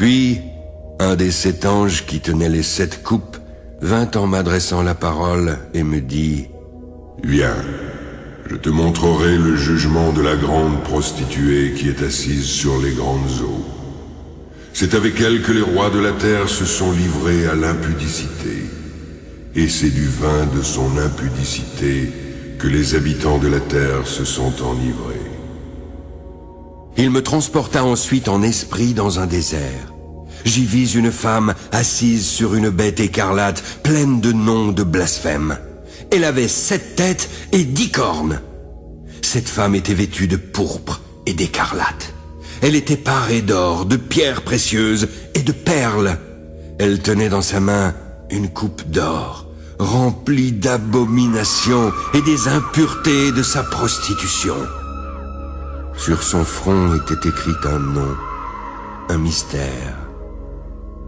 Puis, un des 7 anges qui tenaient les 7 coupes vint en m'adressant la parole et me dit: Viens, je te montrerai le jugement de la grande prostituée qui est assise sur les grandes eaux. C'est avec elle que les rois de la terre se sont livrés à l'impudicité. Et c'est du vin de son impudicité que les habitants de la terre se sont enivrés. Il me transporta ensuite en esprit dans un désert. J'y vis une femme assise sur une bête écarlate, pleine de noms de blasphème. Elle avait 7 têtes et 10 cornes. Cette femme était vêtue de pourpre et d'écarlate. Elle était parée d'or, de pierres précieuses et de perles. Elle tenait dans sa main une coupe d'or, remplie d'abominations et des impuretés de sa prostitution. Sur son front était écrit un nom, un mystère.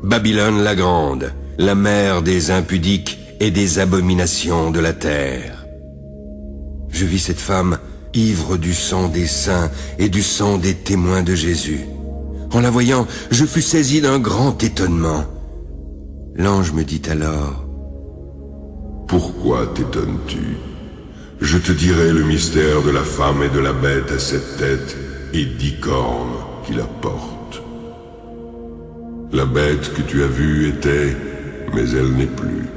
Babylone la Grande, la mère des impudiques et des abominations de la terre. Je vis cette femme ivre du sang des saints et du sang des témoins de Jésus. En la voyant, je fus saisi d'un grand étonnement. L'ange me dit alors: Pourquoi t'étonnes-tu? Je te dirai le mystère de la femme et de la bête à 7 têtes et 10 cornes qui la portent. La bête que tu as vue était, mais elle n'est plus.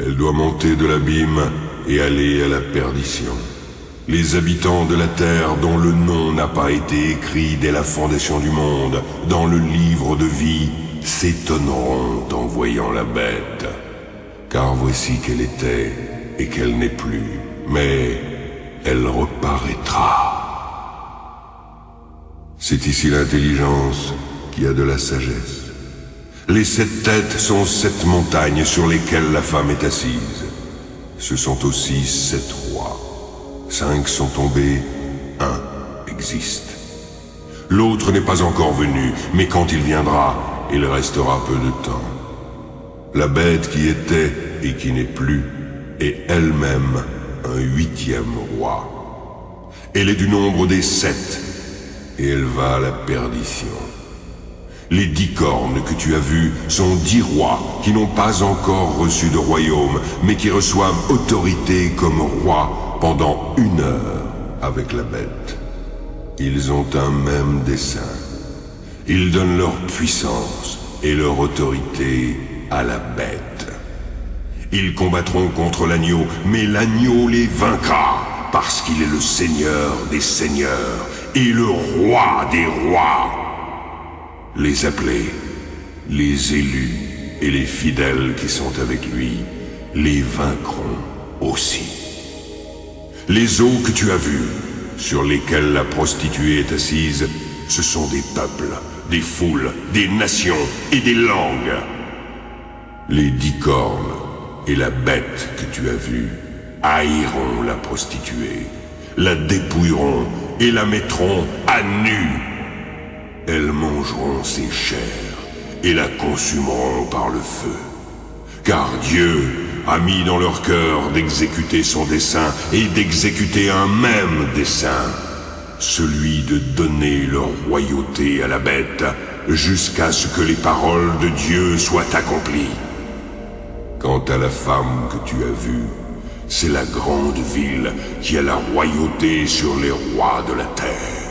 Elle doit monter de l'abîme et aller à la perdition. Les habitants de la terre dont le nom n'a pas été écrit dès la fondation du monde dans le livre de vie s'étonneront en voyant la bête. Car voici qu'elle était et qu'elle n'est plus, mais elle reparaîtra. C'est ici l'intelligence qui a de la sagesse. Les 7 têtes sont 7 montagnes sur lesquelles la femme est assise. Ce sont aussi 7 rois. 5 sont tombés, 1 existe. L'autre n'est pas encore venu, mais quand il viendra, il restera peu de temps. La bête qui était et qui n'est plus est elle-même un 8e roi. Elle est du nombre des 7, et elle va à la perdition. Les 10 cornes que tu as vues sont 10 rois qui n'ont pas encore reçu de royaume, mais qui reçoivent autorité comme rois pendant 1 heure avec la bête. Ils ont un même dessein. Ils donnent leur puissance et leur autorité à la bête. Ils combattront contre l'agneau, mais l'agneau les vaincra, parce qu'il est le Seigneur des seigneurs et le Roi des rois. Les appelés, les élus et les fidèles qui sont avec lui les vaincront aussi. Les eaux que tu as vues, sur lesquelles la prostituée est assise, ce sont des peuples, des foules, des nations et des langues. Les 10 cornes et la bête que tu as vue haïront la prostituée, la dépouilleront et la mettront à nu. Elles mangeront ses chairs et la consumeront par le feu. Car Dieu a mis dans leur cœur d'exécuter son dessein et d'exécuter un même dessein, celui de donner leur royauté à la bête jusqu'à ce que les paroles de Dieu soient accomplies. Quant à la femme que tu as vue, c'est la grande ville qui a la royauté sur les rois de la terre.